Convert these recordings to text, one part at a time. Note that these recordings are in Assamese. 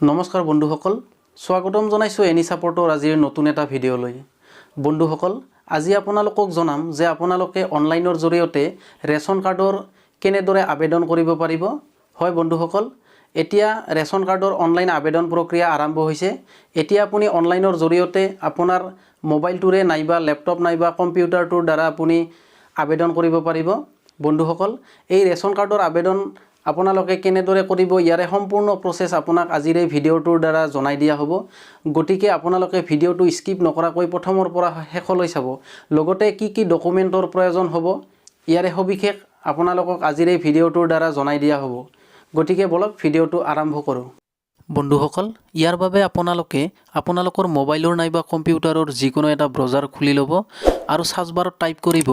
নমস্কাৰ বন্ধুসকল, স্বাগতম জনাইছো এনি সাপোৰ্টৰ আজিৰ নতুন এটা ভিডিঅ'লৈ। বন্ধুসকল, আজি আপোনালোকক জনাম যে আপোনালোকে অনলাইনৰ জৰিয়তে ৰেচন কাৰ্ডৰ কেনেদৰে আবেদন কৰিব পাৰিব। হয় বন্ধুসকল, এতিয়া ৰেচন কাৰ্ডৰ অনলাইন আবেদন প্ৰক্ৰিয়া আৰম্ভ হৈছে। এতিয়া আপুনি অনলাইনৰ জৰিয়তে আপোনাৰ মোবাইলটোৰে নাইবা ল্যাপটপ নাইবা কম্পিউটাৰটোৰ দ্বাৰা আপুনি আবেদন কৰিব পাৰিব। বন্ধুসকল, এই ৰেচন কাৰ্ডৰ আবেদন আপোনালোকে কেনেদৰে কৰিব ইয়াৰে সম্পূৰ্ণ প্ৰসেস আপোনাক আজিৰ এই ভিডিঅ'টোৰ দ্বাৰা জনাই দিয়া হ'ব। গতিকে আপোনালোকে ভিডিঅ'টো স্কিপ নকৰাকৈ প্ৰথমৰ পৰা শেষলৈ চাব। লগতে কি কি ডকুমেণ্টৰ প্ৰয়োজন হ'ব ইয়াৰে সবিশেষ আপোনালোকক আজিৰ এই ভিডিঅ'টোৰ দ্বাৰা জনাই দিয়া হ'ব। গতিকে বলক ভিডিঅ'টো আৰম্ভ কৰোঁ। বন্ধুসকল, ইয়াৰ বাবে আপোনালোকে আপোনালোকৰ মোবাইলৰ নাইবা কম্পিউটাৰৰ যিকোনো এটা ব্ৰাউজাৰ খুলি ল'ব আৰু সাৰ্চ বাৰত টাইপ কৰিব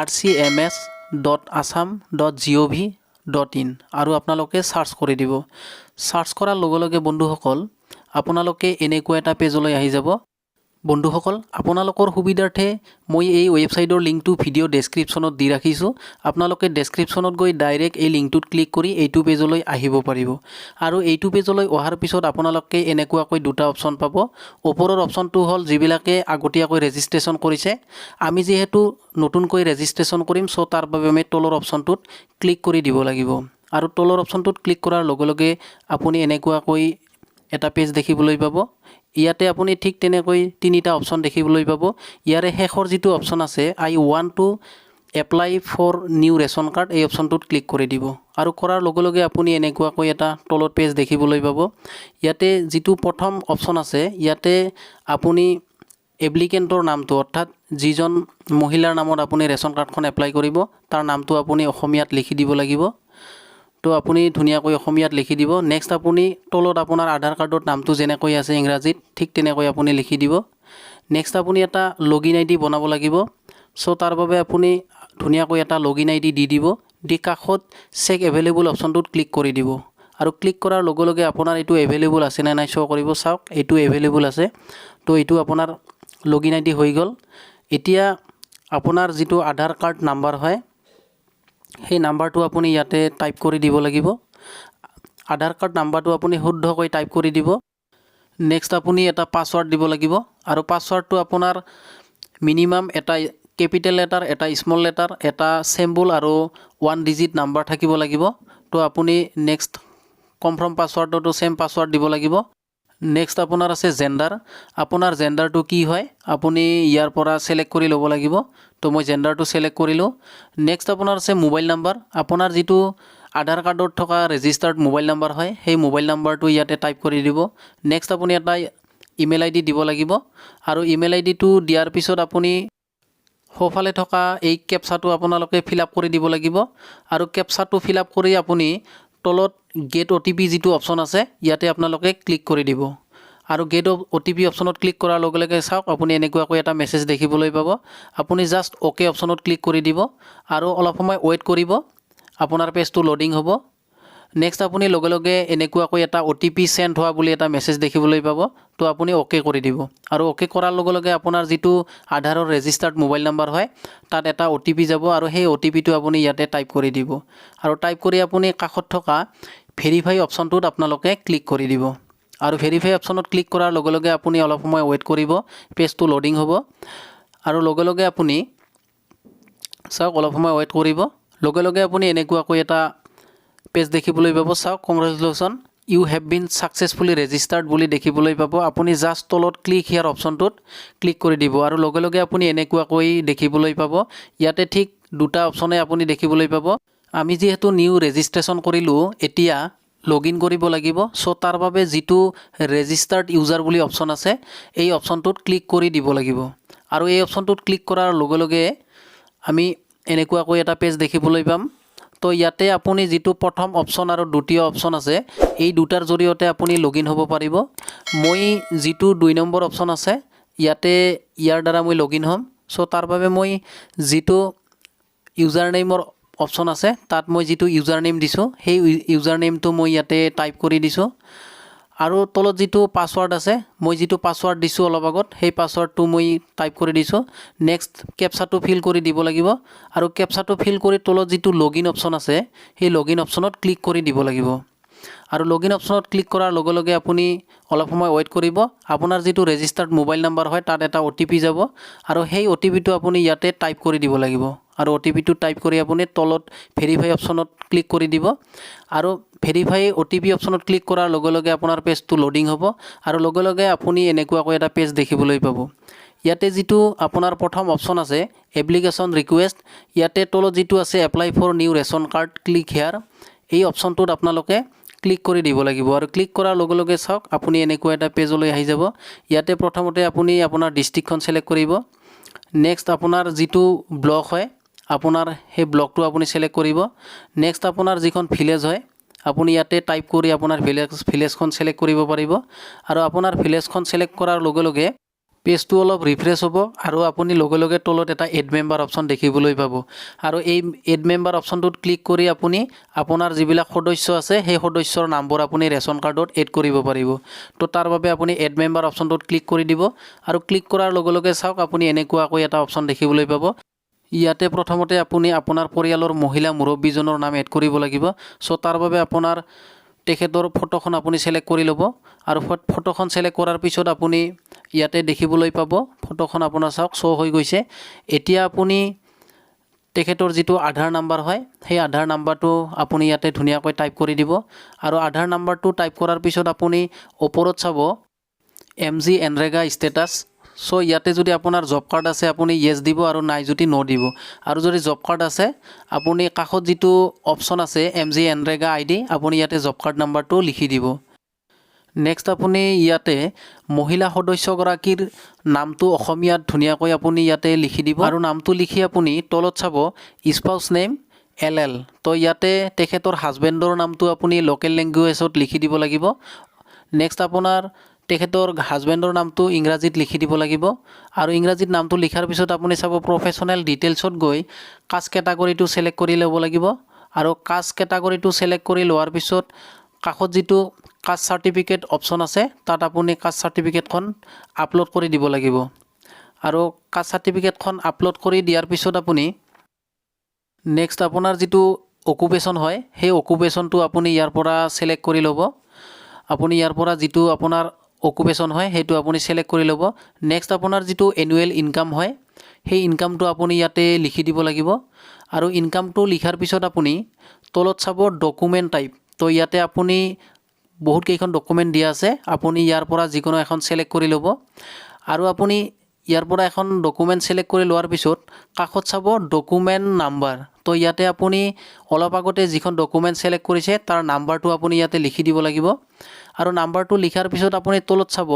rcms.assam.gov.in আৰু আপোনালোকে সাৰ্চ কৰি দিব। সাৰ্চ কৰাৰ লগে লগে বন্ধুসকল আপোনালোকে এনেকুৱা এটা পেজলৈ আহি যাব। বন্ধুসকল, আপোনালোকৰ সুবিধাৰ্থে মই এই ৱেবছাইটৰ লিংকটো ভিডিঅ' ডেছক্ৰিপশ্যনত দি ৰাখিছোঁ। আপোনালোকে ডেছক্ৰিপশ্যনত গৈ ডাইৰেক্ট এই লিংকটোত ক্লিক কৰি এইটো পেজলৈ আহিব পাৰিব। আৰু এইটো পেজলৈ অহাৰ পিছত আপোনালোকে এনেকুৱাকৈ দুটা অপশ্যন পাব। ওপৰৰ অপশ্যনটো হ'ল যিবিলাকে আগতীয়াকৈ ৰেজিষ্ট্ৰেশ্যন কৰিছে। আমি যিহেতু নতুনকৈ ৰেজিষ্ট্ৰেশ্যন কৰিম, চ' তাৰ বাবে আমি তলৰ অপশ্যনটোত ক্লিক কৰি দিব লাগিব। আৰু তলৰ অপশ্যনটোত ক্লিক কৰাৰ লগে লগে আপুনি এনেকুৱাকৈ এটা পেজ দেখিবলৈ পাব। ইয়াতে আপুনি ঠিক তেনেকৈ তিনিটা অপশ্যন দেখিবলৈ পাব। ইয়াৰে শেষৰ যিটো অপশ্যন আছে I want to apply for new ration card, এই অপশ্যনটোত ক্লিক কৰি দিব। আৰু কৰাৰ লগে লগে আপুনি এনেকুৱাকৈ এটা তলত পেজ দেখিবলৈ পাব। ইয়াতে যিটো প্ৰথম অপশ্যন আছে ইয়াতে আপুনি এপ্লিকেণ্টৰ নামটো অৰ্থাৎ যিজন মহিলাৰ নামত আপুনি ৰেচন কাৰ্ডখন এপ্লাই কৰিব তাৰ নামটো আপুনি অসমীয়াত লিখি দিব লাগিব। তো আপুনি ধুনীয়াকৈ অসমীয়াত লিখি দিব। নেক্সট আপুনি তলত আপোনাৰ আধাৰ কাৰ্ডৰ নামটো যেনেকৈ আছে ইংৰাজীত ঠিক তেনেকৈ আপুনি লিখি দিব। নেক্সট আপুনি এটা লগইন আইডি বনাব লাগিব। চ' তাৰ বাবে আপুনি ধুনীয়াকৈ এটা লগইন আইডি দি দিব। দি কাষত চেক এভেইলেবল অপশ্যনটোত ক্লিক কৰি দিব। আৰু ক্লিক কৰাৰ লগে লগে আপোনাৰ এইটো এভেইলেবল আছে নে নাই শ্ব' কৰিব। চাওক, এইটো এভেইলেবল আছে। তো এইটো আপোনাৰ লগইন আইডি হৈ গ'ল। এতিয়া আপোনাৰ যিটো আধাৰ কাৰ্ড নাম্বাৰ হয় সেই নাম্বাৰটো আপুনি ইয়াতে টাইপ কৰি দিব লাগিব। আধাৰ কাৰ্ড নাম্বাৰটো আপুনি শুদ্ধকৈ টাইপ কৰি দিব। নেক্সট আপুনি এটা পাছৱৰ্ড দিব লাগিব। আৰু পাছৱৰ্ডটো আপোনাৰ মিনিমাম এটা কেপিটেল লেটাৰ, এটা স্মল লেটাৰ, এটা চিম্বল আৰু 1 ডিজিট নাম্বাৰ থাকিব লাগিব। তো আপুনি নেক্সট কনফাৰ্ম পাছৱৰ্ডটো সেম পাছৱৰ্ড দিব লাগিব। নেক্সট আপোনাৰ আছে জেণ্ডাৰ। আপোনাৰ জেণ্ডাৰটো কি হয় আপুনি ইয়াৰ পৰা সিলেক্ট কৰি ল'ব লাগিব। তো মই জেণ্ডাৰটো সিলেক্ট কৰিলোঁ। নেক্সট আপোনাৰ আছে মোবাইল নাম্বাৰ। আপোনাৰ যিটো আধাৰ কাৰ্ডত থকা ৰেজিষ্টাৰ্ড মোবাইল নাম্বাৰ হয় সেই মোবাইল নাম্বাৰটো ইয়াতে টাইপ কৰি দিব। নেক্সট আপুনি এটা ইমেইল আইডি দিব লাগিব। আৰু ইমেইল আইডিটো দিয়াৰ পিছত আপুনি সোঁফালে থকা এই কেপচাটো আপোনালোকে ফিল আপ কৰি দিব লাগিব। আৰু কেপচাটো ফিল আপ কৰি আপুনি তলত গেট OTP যিটো অপশ্যন আছে ইয়াতে আপোনালোকে ক্লিক কৰি দিব। আৰু গেট OTP অপশ্যনত ক্লিক কৰাৰ লগে লগে চাওক আপুনি এনেকুৱাকৈ এটা মেছেজ দেখিবলৈ পাব। আপুনি জাষ্ট অ'কে অপশ্যনত ক্লিক কৰি দিব আৰু অলপ সময় ৱেইট কৰিব, আপোনাৰ পেজটো লোডিং হ'ব। নেক্সট আপুনি লগে লগে এনেকুৱাকৈ এটা OTP চেণ্ড হোৱা বুলি এটা মেছেজ দেখিবলৈ পাব। তো আপুনি অ'কে কৰি দিব। আৰু অ'কে কৰাৰ লগে লগে আপোনাৰ যিটো আধাৰৰ ৰেজিষ্টাৰ্ড মোবাইল নাম্বাৰ হয় তাত এটা OTP যাব আৰু সেই OTPটো আপুনি ইয়াতে টাইপ কৰি দিব। আৰু টাইপ কৰি আপুনি কাষত থকা ভেৰিফাই অপশ্যনটোত আপোনালোকে ক্লিক কৰি দিব। আৰু ভেৰিফাই অপশ্যনত ক্লিক কৰাৰ লগে লগে আপুনি অলপ সময় ৱেইট কৰিব, পেজটো লোডিং হ'ব। আৰু লগে লগে আপুনি চাওক অলপ সময় ৱেইট কৰিব, লগে লগে আপুনি এনেকুৱাকৈ এটা পেজ দেখিবলৈ পাব। চাওক, congratulation you have been successfully registered বুলি দেখিবলৈ পাব। আপুনি জাষ্ট তলত ক্লিক হিয়াৰ অপশ্যনটোত ক্লিক কৰি দিব। আৰু লগে লগে আপুনি এনেকুৱাকৈ দেখিবলৈ পাব। ইয়াতে ঠিক দুটা অপশ্যনে আপুনি দেখিবলৈ পাব। আমি যিহেতু নিউ ৰেজিষ্ট্ৰেশ্যন কৰিলোঁ এতিয়া লগইন কৰিব লাগিব। চ' তাৰ বাবে যিটো ৰেজিষ্টাৰ্ড ইউজাৰ বুলি অপশ্যন আছে এই অপশ্যনটোত ক্লিক কৰি দিব লাগিব। আৰু এই অপশ্যনটোত ক্লিক কৰাৰ লগে লগে আমি এনেকুৱাকৈ এটা পেজ দেখিবলৈ পাম। তো ইয়াতে আপুনি যিটো প্ৰথম অপশ্যন আৰু দ্বিতীয় অপশ্যন আছে এই দুটাৰ জৰিয়তে আপুনি লগইন হ'ব পাৰিব। মই যিটো 2 নম্বৰ অপশ্যন আছে ইয়াতে ইয়াৰ দ্বাৰা মই লগইন হ'ম। চ' তাৰ বাবে মই যিটো ইউজাৰ নেমৰ অপশ্যন আছে তাত মই যিটো ইউজাৰ নেম দিছোঁ সেই ইউজাৰ নেমটো মই ইয়াতে টাইপ কৰি দিছোঁ। আৰু তলত যিটো পাছৱৰ্ড আছে মই যিটো পাছৱৰ্ড দিছোঁ অলপ আগত সেই পাছৱৰ্ডটো মই টাইপ কৰি দিছোঁ। নেক্সট কেপচাটো ফিল কৰি দিব লাগিব। আৰু কেপচাটো ফিল কৰি তলত যিটো লগইন অপশ্যন আছে সেই লগইন অপশ্যনত ক্লিক কৰি দিব লাগিব। আৰু লগইন অপশ্যনত ক্লিক কৰাৰ লগে লগে আপুনি অলপ সময় ৱেইট কৰিব আপোনাৰ যিটো ৰেজিষ্টাৰ্ড মোবাইল নাম্বাৰ হয় তাত এটা OTP যাব আৰু সেই OTPটো আপুনি ইয়াতে টাইপ কৰি দিব লাগিব আৰু OTPটো টাইপ কৰি আপুনি তলত ভেৰিফাই অপশ্যনত ক্লিক কৰি দিব আৰু ভেৰিফাই OTP অপশ্যনত ক্লিক কৰাৰ লগে লগে আপোনাৰ পেজটো লোডিং হ'ব আৰু লগে লগে আপুনি এনেকুৱাকৈ এটা পেজ দেখিবলৈ পাব ইয়াতে যিটো আপোনাৰ প্ৰথম অপশ্যন আছে এপ্লিকেশ্যন ৰিকুৱেষ্ট ইয়াতে তলত যিটো আছে apply for new ration card click here এই অপশ্যনটোত আপোনালোকে ক্লিক কৰি দিব লাগিব আৰু ক্লিক কৰাৰ লগে লগে চাওক আপুনি এনেকুৱা এটা পেজলৈ আহি যাব ইয়াতে প্ৰথমতে আপুনি আপোনাৰ ডিস্ট্ৰিক্টখন সিলেক্ট কৰিব নেক্সট আপোনাৰ যিটো ব্লক হয় আপোনাৰ সেই ব্লকটো আপুনি সিলেক্ট কৰিব নেক্সট আপোনাৰ যিখন ভিলেজ হয় আপুনি ইয়াতে টাইপ কৰি আপোনাৰ ভিলেজখন সিলেক্ট কৰিব পাৰিব আৰু আপোনাৰ ভিলেজখন সিলেক্ট কৰাৰ লগে লগে পেজটো অলপ ৰিফ্ৰেছ হ'ব আৰু আপুনি লগে লগে তলত এটা এড মেম্বাৰ অপশ্যন দেখিবলৈ পাব আৰু এই এড মেম্বাৰ অপশ্যনটোত ক্লিক কৰি আপুনি আপোনাৰ যিবিলাক সদস্য আছে সেই সদস্যৰ নামবোৰ আপুনি ৰেচন কাৰ্ডত এড কৰিব পাৰিব তো তাৰ বাবে আপুনি এড মেম্বাৰ অপশ্যনটোত ক্লিক কৰি দিব আৰু ক্লিক কৰাৰ লগে লগে চাওক আপুনি এনেকুৱাকৈ এটা অপশ্যন দেখিবলৈ পাব ইয়াতে প্ৰথমতে আপুনি আপোনাৰ পৰিয়ালৰ মহিলা মুৰব্বীজনৰ নাম এড কৰিব লাগিব সো তাৰ বাবে আপোনাৰ তেখেতৰ ফটোখন আপুনি সিলেক্ট কৰি ল'ব আৰু ফটোখন সিলেক্ট কৰাৰ পিছত আপুনি ইয়াতে দেখিবলৈ পাব ফটোখন আপোনাৰ চাওক শো হৈ গৈছে এতিয়া আপুনি তেখেতৰ যিটো আধাৰ নাম্বাৰ হয় সেই আধাৰ নাম্বাৰটো আপুনি ইয়াতে ধুনীয়াকৈ টাইপ কৰি দিব আৰু আধাৰ নাম্বাৰটো টাইপ কৰাৰ পিছত আপুনি ওপৰত চাব MG এনৰেগা ষ্টেটাছ সো ইয়াতে যদি আপোনাৰ জব কাৰ্ড আছে আপুনি ইয়েস দিব আৰু নাই যদি নো দিব আৰু যদি জব কাৰ্ড আছে আপুনি কাষত যিটো অপশ্যন আছে MG এনৰেগা ID আপুনি ইয়াতে জব কাৰ্ড নাম্বাৰটো লিখি দিব নেক্সট আপুনি ইয়াতে মহিলা সদস্যগৰাকীৰ নামটো অসমীয়াত ধুনীয়াকৈ আপুনি ইয়াতে লিখি দিব আৰু নামটো লিখি আপুনি তলত চাব স্পাউস নেম LL তো ইয়াতে তেখেতৰ হাজবেণ্ডৰ নামটো আপুনি লোকেল ল্যাঙ্গুৱেজত লিখি দিব লাগিব নেক্সট আপোনাৰ তেখেতৰ হাজবেণ্ডৰ নামটো ইংৰাজীত লিখি দিব লাগিব আৰু ইংৰাজীত নামটো লিখাৰ পিছত আপুনি চাব প্ৰফেশনাল ডিটেইলছত গৈ কাষ্ট কেটাগৰীটো সিলেক্ট কৰি ল'ব লাগিব আৰু কাষ্ট কেটাগৰীটো সিলেক্ট কৰি লোৱাৰ পিছত কাষত যিটো কাষ্ট সাৰ্টিফিকেট অপশ্যন আছে তাত আপুনি কাষ্ট সাৰ্টিফিকেটখন আপলোড কৰি দিব লাগিব আৰু কাষ্ট সাৰ্টিফিকেটখন আপলোড কৰি দিয়াৰ পিছত আপুনি নেক্সট আপোনাৰ যিটো অকুপেশ্যন হয় সেই অকুপেশ্যনটো আপুনি ইয়াৰ পৰা সিলেক্ট কৰি ল'ব আপুনি ইয়াৰ পৰা যিটো আপোনাৰ অকুপেশ্যন হয় সেইটো আপুনি সিলেক্ট কৰি ল'ব নেক্সট আপোনাৰ যিটো এনুৱেল ইনকাম হয় সেই ইনকামটো আপুনি ইয়াতে লিখি দিব লাগিব আৰু ইনকামটো লিখাৰ পিছত আপুনি তলত চাব ডকুমেণ্ট টাইপ তো ইয়াতে আপুনি বহুত কেইখন ডকুমেণ্ট দিয়া আছে আপুনি ইয়াৰ পৰা যিকোনো এখন সিলেক্ট কৰি ল'ব আৰু আপুনি ইয়াৰ পৰা এখন ডকুমেণ্ট সিলেক্ট কৰি লোৱাৰ পিছত কাষত চাব ডকুমেণ্ট নাম্বাৰ তো ইয়াতে আপুনি অলপ আগতে যিখন ডকুমেণ্ট সিলেক্ট কৰিছে তাৰ নাম্বাৰটো আপুনি ইয়াতে লিখি দিব লাগিব আৰু নাম্বাৰটো লিখাৰ পিছত আপুনি তলত চাব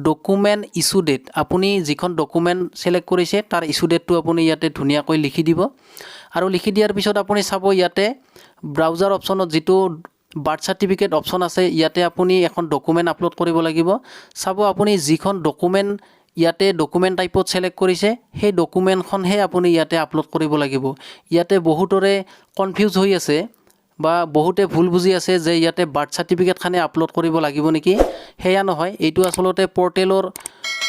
ডকুমেণ্ট ইস্যু ডেট আপুনি যিখন ডকুমেণ্ট সিলেক্ট কৰিছে তাৰ ইস্যু ডেটটো আপুনি ইয়াতে ধুনীয়াকৈ লিখি দিব আৰু লিখি দিয়াৰ পিছত আপুনি চাব ইয়াতে ব্ৰাউজাৰ অপশ্যনত যিটো বাৰ্থ সাৰ্টিফিকেট অপশ্যন আছে ইয়াতে আপুনি এখন ডকুমেণ্ট আপলোড কৰিব লাগিব চাব আপুনি যিখন ডকুমেণ্ট ইয়াতে ডকুমেণ্ট টাইপত সিলেক্ট কৰিছে সেই ডকুমেণ্টখনহে আপুনি ইয়াতে আপলোড কৰিব লাগিব ইয়াতে বহুতৰে কনফিউজ হৈ আছে বা বহুতে ভুল বুজি আছে যে ইয়াতে বাৰ্থ সাৰ্টিফিকেটখানে আপলোড কৰিব লাগিব নেকি হেয়া নহয় এইটো আসলতে পৰ্টেলৰ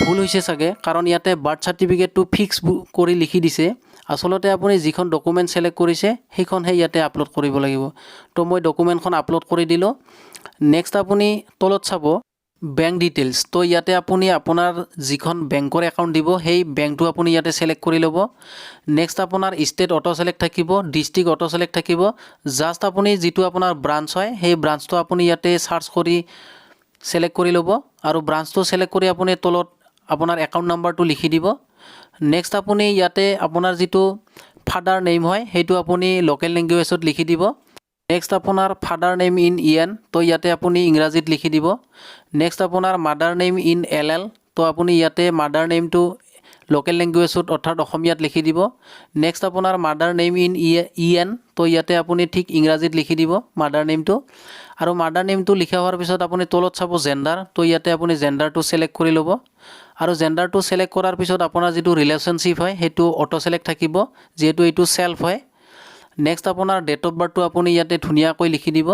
ভুল হৈছে চাগে কাৰণ ইয়াতে বাৰ্থ সাৰ্টিফিকেটটো ফিক্স কৰি লিখি দিছে আসলতে আপুনি যিখন ডকুমেণ্ট সিলেক্ট কৰিছে সেইখনহে ইয়াতে আপলোড কৰিব লাগিব তো মই ডকুমেণ্টখন আপলোড কৰি দিলোঁ নেক্সট আপুনি তলত চাব বেংক ডিটেইলছ তো ইয়াতে আপুনি আপোনাৰ যিখন বেংকৰ একাউণ্ট দিব সেই বেংকটো আপুনি ইয়াতে সিলেক্ট কৰি ল'ব নেক্সট আপোনাৰ ষ্টেট অটো সিলেক্ট থাকিব ডিস্ট্ৰিক্ট অটো সিলেক্ট থাকিব জাষ্ট আপুনি যিটো আপোনাৰ ব্ৰাঞ্চ হয় সেই ব্ৰাঞ্চটো আপুনি ইয়াতে সাৰ্চ কৰি সিলেক্ট কৰি ল'ব আৰু ব্ৰাঞ্চটো সিলেক্ট কৰি আপুনি তলত আপোনাৰ একাউণ্ট নাম্বাৰটো লিখি দিব নেক্সট আপুনি ইয়াতে আপোনাৰ যিটো ফাদাৰ নেম হয় সেইটো আপুনি লোকেল ল্যাঙ্গুৱেজত লিখি দিব নেক্সট আপোনাৰ ফাদাৰ নেম ইন EN তো ইয়াতে আপুনি ইংৰাজীত লিখি দিব নেক্সট আপোনাৰ মাদাৰ নেম ইন LL তো আপুনি ইয়াতে মাদাৰ নেমটো লোকেল ল্যাঙ্গুৱেজত অৰ্থাৎ অসমীয়াত লিখি দিব নেক্সট আপোনাৰ মাদাৰ নেম ইন EN তো ইয়াতে আপুনি ঠিক ইংৰাজীত লিখি দিব মাদাৰ নেমটো আৰু মাদাৰ নেমটো লিখা হোৱাৰ পিছত আপুনি তলত চাব জেণ্ডাৰ তো ইয়াতে আপুনি জেণ্ডাৰটো সিলেক্ট কৰি ল'ব আৰু জেণ্ডাৰটো সিলেক্ট কৰাৰ পিছত আপোনাৰ যিটো ৰিলেশ্যনশ্বিপ হয় সেইটো অটো সিলেক্ট থাকিব যেহেতু এইটো সেলফ হয় নেক্সট আপোনাৰ ডেট অফ বাৰ্থটো আপুনি ইয়াতে ধুনীয়াকৈ লিখি দিব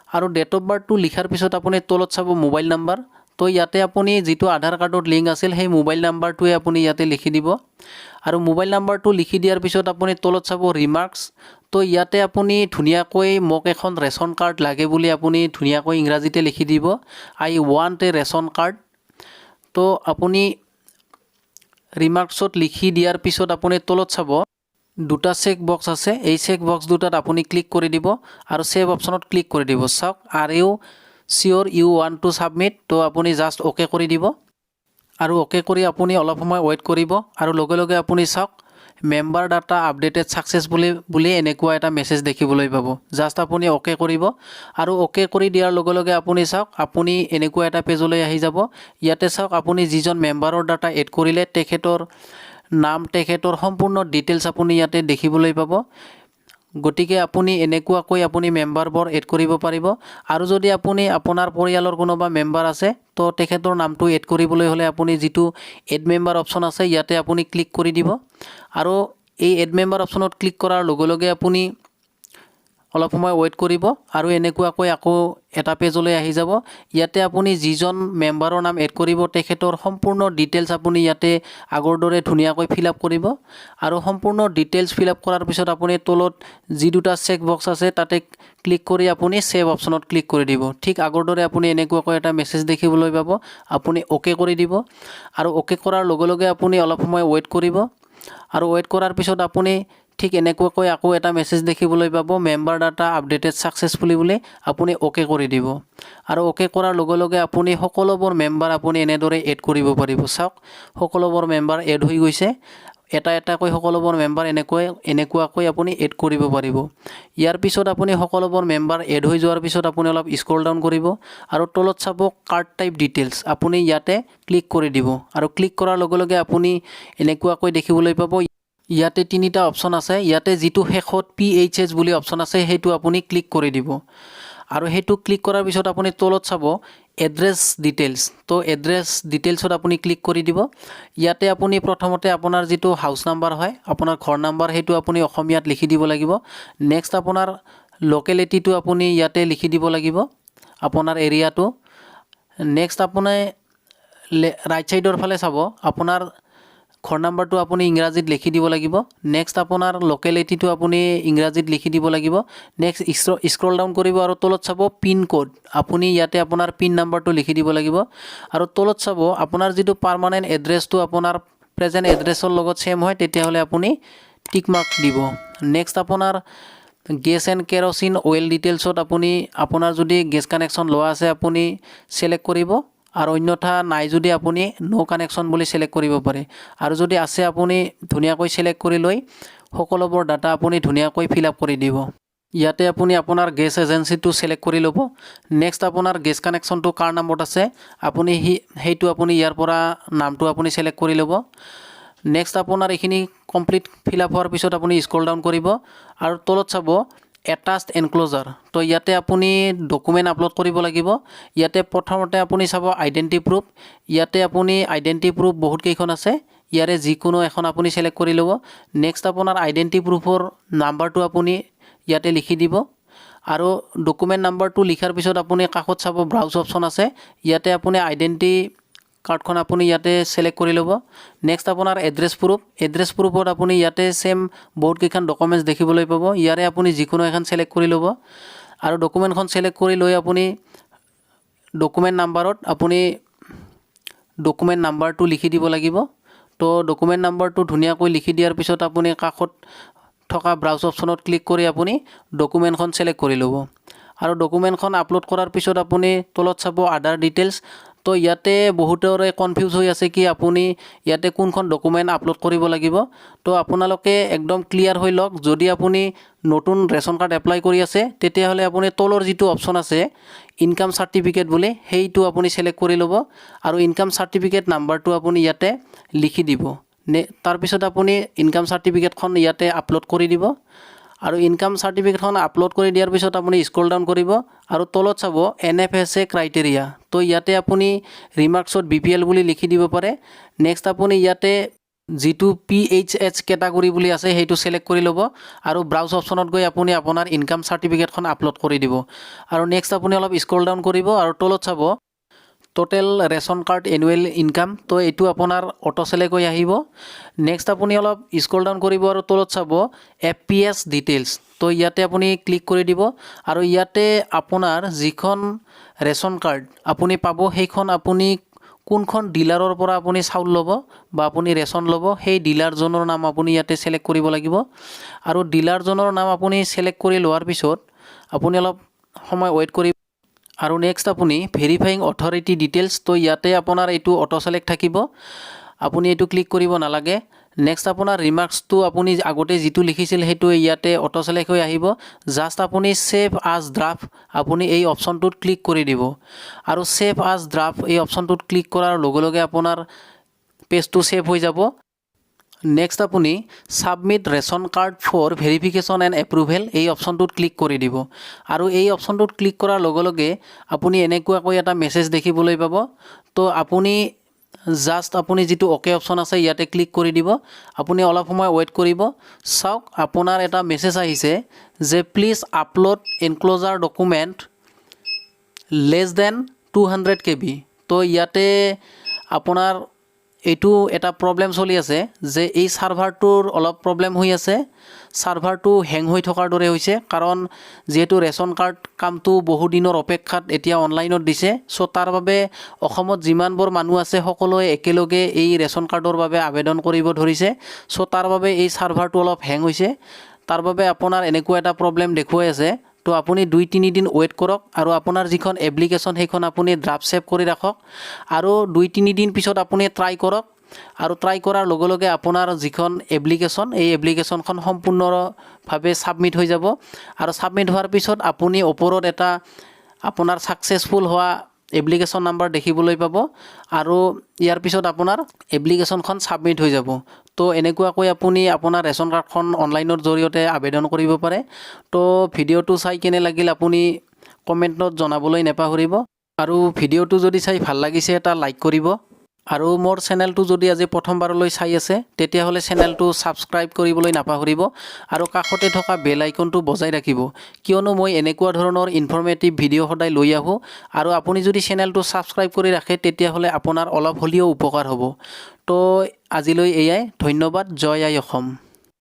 আৰু ডেট অফ বাৰ্থটো লিখাৰ পিছত আপুনি তলত চাব মোবাইল নাম্বাৰ তো ইয়াতে আপুনি যিটো আধাৰ কাৰ্ডত লিংক আছিল সেই মোবাইল নাম্বাৰটোৱে আপুনি ইয়াতে লিখি দিব আৰু মোবাইল নাম্বাৰটো লিখি দিয়াৰ পিছত আপুনি তলত চাব ৰিমাৰ্কছ তো ইয়াতে আপুনি ধুনীয়াকৈ মোক এখন ৰেচন কাৰ্ড লাগে বুলি আপুনি ধুনীয়াকৈ ইংৰাজীতে লিখি দিব আই ৱান্ট এ ৰেচন কাৰ্ড। তো আপুনি ৰিমাৰ্কছত লিখি দিয়াৰ পিছত আপুনি তলত চাব দুটা চেক বক্স আছে, এই চেক বক্স দুটাত আপুনি ক্লিক কৰি দিব আৰু সেভ অপশ্যনত ক্লিক কৰি দিব। চাওক are you sure you want to submit, তো আপুনি জাষ্ট অ'কে কৰি দিব আৰু অ'কে কৰি আপুনি অলপ সময় ৱেইট কৰিব আৰু লগে লগে আপুনি চাওক মেম্বাৰ ডাটা আপডেটেড ছাকচেছফুলি এনেকুৱা এটা মেছেজ দেখিবলৈ পাব। জাষ্ট আপুনি অ'কে কৰিব আৰু অ'কে কৰি দিয়াৰ লগে লগে আপুনি চাওক আপুনি এনেকুৱা এটা পেজলৈ আহি যাব। ইয়াতে চাওক আপুনি যিজন মেম্বাৰৰ ডাটা এড কৰিলে তেখেতৰ নাম, তেখেতৰ সম্পূৰ্ণ ডিটেইলছ আপুনি ইয়াতে দেখিবলৈ পাব। গতিকে আপুনি এনেকুৱাকৈ আপুনি মেম্বাৰবোৰ এড কৰিব পাৰিব। আৰু যদি আপুনি আপোনাৰ পৰিয়ালৰ কোনোবা মেম্বাৰ আছে তো তেখেতৰ নামটো এড কৰিবলৈ হ'লে আপুনি যিটো এড মেম্বাৰ অপশ্যন আছে ইয়াতে আপুনি ক্লিক কৰি দিব আৰু এই এড মেম্বাৰ অপশ্যনত ক্লিক কৰাৰ লগে লগে আপুনি অলপ সময় ৱেইট কৰিব আৰু এনেকুৱাকৈ আকৌ এটা পেজলৈ আহি যাব। ইয়াতে আপুনি যিজন মেম্বাৰৰ নাম এড কৰিব তেখেতৰ সম্পূৰ্ণ ডিটেইলছ আপুনি ইয়াতে আগৰ দৰে ধুনীয়াকৈ ফিল আপ কৰিব আৰু সম্পূৰ্ণ ডিটেইলছ ফিল আপ কৰাৰ পিছত আপুনি তলত যি দুটা চেক বক্স আছে তাতে ক্লিক কৰি আপুনি সেভ অপশ্যনত ক্লিক কৰি দিব। ঠিক আগৰ দৰে আপুনি এনেকুৱাকৈ এটা মেছেজ দেখিবলৈ পাব, আপুনি অ'কে কৰি দিব আৰু অ'কে কৰাৰ লগে লগে আপুনি অলপ সময় ৱেইট কৰিব আৰু ৱেইট কৰাৰ পিছত আপুনি ঠিক এনেকুৱাকৈ আকৌ এটা মেছেজ দেখিবলৈ পাব মেম্বাৰ ডাটা আপডেটেড ছাকচেছফুলি বুলি, আপুনি অ'কে কৰি দিব আৰু অ'কে কৰাৰ লগে লগে আপুনি সকলোবোৰ মেম্বাৰ আপুনি এনেদৰে এড কৰিব পাৰিব। চাওক সকলোবোৰ মেম্বাৰ এড হৈ গৈছে, এটা এটাকৈ সকলোবোৰ মেম্বাৰ এনেকুৱাকৈ আপুনি এড কৰিব পাৰিব। ইয়াৰ পিছত আপুনি সকলোবোৰ মেম্বাৰ এড হৈ যোৱাৰ পিছত আপুনি অলপ স্ক্ৰল ডাউন কৰিব আৰু তলত চাব কাৰ্ড টাইপ ডিটেইলছ, আপুনি ইয়াতে ক্লিক কৰি দিব আৰু ক্লিক কৰাৰ লগে লগে আপুনি এনেকুৱাকৈ দেখিবলৈ পাব ইয়াতে তিনিটা অপশ্যন আছে। ইয়াতে যিটো শেষত PHS বুলি অপশ্যন আছে সেইটো আপুনি ক্লিক কৰি দিব আৰু সেইটো ক্লিক কৰাৰ পিছত আপুনি তলত চাব এড্ৰেছ ডিটেইলছ, তো এড্ৰেছ ডিটেইলছত আপুনি ক্লিক কৰি দিব। ইয়াতে আপুনি প্ৰথমতে আপোনাৰ যিটো হাউচ নাম্বাৰ হয়, আপোনাৰ ঘৰ নাম্বাৰ, সেইটো আপুনি অসমীয়াত লিখি দিব লাগিব। নেক্সট আপোনাৰ লোকেলিটিটো আপুনি ইয়াতে লিখি দিব লাগিব, আপোনাৰ এৰিয়াটো। নেক্সট আপুনি ৰাইট ছাইডৰ ফালে চাব আপোনাৰ ঘৰ নাম্বাৰটো আপুনি ইংৰাজীত লিখি দিব লাগিব। নেক্সট আপোনাৰ লোকেলিটিটো আপুনি ইংৰাজীত লিখি দিব লাগিব। নেক্সট স্ক্ৰল ডাউন কৰিব আৰু তলত চাব পিন কোড, আপুনি ইয়াতে আপোনাৰ পিন নাম্বাৰটো লিখি দিব লাগিব আৰু তলত চাব আপোনাৰ যিটো পাৰ্মানেণ্ট এড্ৰেছটো আপোনাৰ প্ৰেজেণ্ট এড্ৰেছৰ লগত ছেম হয় তেতিয়াহ'লে আপুনি টিক মাৰ্ক দিব। নেক্সট আপোনাৰ গেছ এণ্ড কেৰচিন অইল ডিটেইলছত আপুনি আপোনাৰ যদি গেছ কানেকশ্যন লোৱা আছে আপুনি ছিলেক্ট কৰিব আৰু অন্যথা নাই যদি আপুনি নো কানেকশ্যন বুলি ছিলেক্ট কৰিব পাৰে আৰু যদি আছে আপুনি ধুনীয়াকৈ ছিলেক্ট কৰি লৈ সকলোবোৰ ডাটা আপুনি ধুনীয়াকৈ ফিল আপ কৰি দিব। ইয়াতে আপুনি আপোনাৰ গেছ এজেঞ্চিটো ছিলেক্ট কৰি ল'ব। নেক্সট আপোনাৰ গেছ কানেকশ্যনটো কাৰ নামত আছে আপুনি সেইটো আপুনি ইয়াৰ পৰা নামটো আপুনি ছিলেক্ট কৰি ল'ব। নেক্সট আপোনাৰ এইখিনি কমপ্লিট ফিল আপ হোৱাৰ পিছত আপুনি স্ক্ৰল ডাউন কৰিব আৰু তলত চাব এটাচ্ড এনক্ল'জাৰ, তো ইয়াতে আপুনি ডকুমেণ্ট আপলোড কৰিব লাগিব। ইয়াতে প্ৰথমতে আপুনি চাব আইডেণ্টি প্ৰুফ, ইয়াতে আপুনি আইডেণ্টি প্ৰুফ বহুত কেইখন আছে, ইয়াৰে যিকোনো এখন আপুনি ছিলেক্ট কৰি ল'ব। নেক্সট আপোনাৰ আইডেণ্টি প্ৰুফৰ নাম্বাৰটো আপুনি ইয়াতে লিখি দিব আৰু ডকুমেণ্ট নাম্বাৰটো লিখাৰ পিছত আপুনি কাষত চাব ব্ৰাউজ অপশ্যন আছে, ইয়াতে আপুনি আইডেণ্টি কাৰ্ডখন আপুনি ইয়াতে ছিলেক্ট কৰি ল'ব। নেক্সট আপোনাৰ এড্ৰেছ প্ৰুফত আপুনি ইয়াতে ছেম বহুত কেইখন ডকুমেণ্টছ দেখিবলৈ পাব, ইয়াৰে আপুনি যিকোনো এখন ছিলেক্ট কৰি ল'ব আৰু ডকুমেণ্টখন ছিলেক্ট কৰি লৈ আপুনি ডকুমেণ্ট নাম্বাৰত আপুনি ডকুমেণ্ট নাম্বাৰটো লিখি দিব লাগিব। তো ডকুমেণ্ট নাম্বাৰটো ধুনীয়াকৈ লিখি দিয়াৰ পিছত আপুনি কাষত থকা ব্ৰাউজ অপশ্যনত ক্লিক কৰি আপুনি ডকুমেণ্টখন ছিলেক্ট কৰি ল'ব আৰু ডকুমেণ্টখন আপলোড কৰাৰ পিছত আপুনি তলত চাব আদাৰ ডিটেইলছ। তো ইয়াতে বহুতৰে কনফিউজ হৈ আছে কি আপুনি ইয়াতে কোনখন ডকুমেণ্ট আপলোড কৰিব লাগিব। তো আপোনালোকে একদম ক্লিয়াৰ হৈ লওক, যদি আপুনি নতুন ৰেচন কাৰ্ড এপ্লাই কৰি আছে তেতিয়াহ'লে আপুনি তলৰ যিটো অপশ্যন আছে ইনকাম চাৰ্টিফিকেট বুলি সেইটো আপুনি ছিলেক্ট কৰি ল'ব আৰু ইনকাম চাৰ্টিফিকেট নাম্বাৰটো আপুনি ইয়াতে লিখি দিব। তাৰপিছত আপুনি ইনকাম চাৰ্টিফিকেটখন ইয়াতে আপলোড কৰি দিব আৰু ইনকাম চাৰ্টিফিকেটখন আপলোড কৰি দিয়াৰ পিছত আপুনি স্ক্ৰল ডাউন কৰিব আৰু তলত চাব NFSA ক্ৰাইটেৰিয়া, তো ইয়াতে আপুনি ৰিমাৰ্কছত BPL বুলি লিখি দিব পাৰে। নেক্সট আপুনি ইয়াতে যিটো PHS কেটাগৰী বুলি আছে সেইটো ছিলেক্ট কৰি ল'ব আৰু ব্ৰাউজ অপশ্যনত গৈ আপুনি আপোনাৰ ইনকাম চাৰ্টিফিকেটখন আপলোড কৰি দিব আৰু নেক্সট আপুনি অলপ স্ক্ৰল ডাউন কৰিব আৰু তলত চাব total ration card annual income. তো এইটো আপোনাৰ অটো চিলেক্ট হৈ আহিব। নেক্সট আপুনি অলপ স্ক্ৰল ডাউন কৰিব আৰু তলত চাব FPS ডিটেইলছ। তো ইয়াতে আপুনি ক্লিক কৰি দিব আৰু ইয়াতে আপোনাৰ যিখন ৰেচন কাৰ্ড আপুনি পাব সেইখন আপুনি কোনখন ডিলাৰৰ পৰা আপুনি চাউল ল'ব বা আপুনি ৰেচন ল'ব সেই ডিলাৰজনৰ নাম আপুনি ইয়াতে চিলেক্ট কৰিব লাগিব। আৰু ডিলাৰজনৰ নাম আপুনি চিলেক্ট কৰি লোৱাৰ পিছত আপুনি অলপ সময় ৱেইট কৰিব আৰু নেক্সট আপুনি ভেৰিফাইং অথৰিটি ডিটেইলছ। তো ইয়াতে আপোনাৰ এইটো অটো চিলেক্ট থাকিব, আপুনি এইটো ক্লিক কৰিব নালাগে। নেক্সট আপোনাৰ ৰিমাৰ্কছটো আপুনি আগতে যিটো লিখিছিল সেইটো ইয়াতে অটো চিলেক্ট হৈ আহিব। জাষ্ট আপুনি ছেভ আজ ড্ৰাফ্ট আপুনি এই অপশ্যনটোত ক্লিক কৰি দিব আৰু ছেভ আজ ড্ৰাফ্ট এই অপশ্যনটোত ক্লিক কৰাৰ লগে লগে আপোনাৰ পেজটো ছেভ হৈ যাব। নেক্সট আপুনি submit ration card for verification and approval এই অপশ্যনটোত ক্লিক কৰি দিব আৰু এই অপশ্যনটোত ক্লিক কৰাৰ লগে লগে আপুনি এনেকুৱাকৈ এটা মেছেজ দেখিবলৈ পাব। তো আপুনি জাষ্ট আপুনি যিটো অ'কে অপশ্যন আছে ইয়াতে ক্লিক কৰি দিব। আপুনি অলপ সময় ৱেইট কৰিব। চাওক আপোনাৰ এটা মেছেজ আহিছে যে please upload enclosure document less than 200 KB। তো ইয়াতে আপোনাৰ এইটো এটা প্ৰব্লেম চলি আছে যে এই ছাৰ্ভাৰটোৰ অলপ প্ৰব্লেম হৈ আছে, ছাৰ্ভাৰটো হেং হৈ থকাৰ দৰে হৈছে, কাৰণ যিহেতু ৰেচন কাৰ্ড কামটো বহুদিনৰ অপেক্ষাত এতিয়া অনলাইনত দিছে। চ' তাৰ বাবে অসমত যিমানবোৰ মানুহ আছে সকলোৱে একেলগে এই ৰেচন কাৰ্ডৰ বাবে আবেদন কৰিব ধৰিছে। চ' তাৰ বাবে এই ছাৰ্ভাৰটো অলপ হেং হৈছে, তাৰ বাবে আপোনাৰ এনেকুৱা এটা প্ৰব্লেম দেখুৱাই আছে। তো আপুনি 2-3 দিন ৱেইট কৰক আৰু আপোনাৰ যিখন এপ্লিকেশ্যন সেইখন আপুনি ড্ৰাফ্ট ছেভ কৰি ৰাখক আৰু 2-3 দিন পিছত আপুনি ট্ৰাই কৰক আৰু ট্ৰাই কৰাৰ লগে লগে আপোনাৰ যিখন এপ্লিকেশ্যন এই এপ্লিকেশ্যনখন সম্পূৰ্ণভাৱে ছাবমিট হৈ যাব আৰু ছাবমিট হোৱাৰ পিছত আপুনি ওপৰত এটা আপোনাৰ ছাকচেছফুল হোৱা এপ্লিকেশ্যন নাম্বাৰ দেখিবলৈ পাব আৰু ইয়াৰ পিছত আপোনাৰ এপ্লিকেশ্যনখন ছাবমিট হৈ যাব। তো এনেকুৱাকৈ আপুনি আপোনাৰ ৰেচন কাৰ্ডখন অনলাইনৰ জৰিয়তে আবেদন কৰিব পাৰে। তো ভিডিঅ'টো চাই কেনে লাগিল আপুনি কমেণ্টত জনাবলৈ নাপাহৰিব আৰু ভিডিঅ'টো যদি চাই ভাল লাগিছে এটা লাইক কৰিব আৰু মোৰ চেনেলটো যদি আজি প্ৰথমবাৰলৈ চাই আছে তেতিয়াহ'লে চেনেলটো ছাবস্ক্ৰাইব কৰিবলৈ নাপাহৰিব আৰু কাষতে থকা বেল আইকনটো বজাই ৰাখিব, কিয়নো মই এনেকুৱা ধৰণৰ ইনফৰ্মেটিভ ভিডিঅ' সদায় লৈ আহোঁ আৰু আপুনি যদি চেনেলটো ছাবস্ক্ৰাইব কৰি ৰাখে তেতিয়াহ'লে আপোনাৰ অলপ হ'লেও উপকাৰ হ'ব। তো আজিলৈ এয়াই, ধন্যবাদ। জয় আই অসম।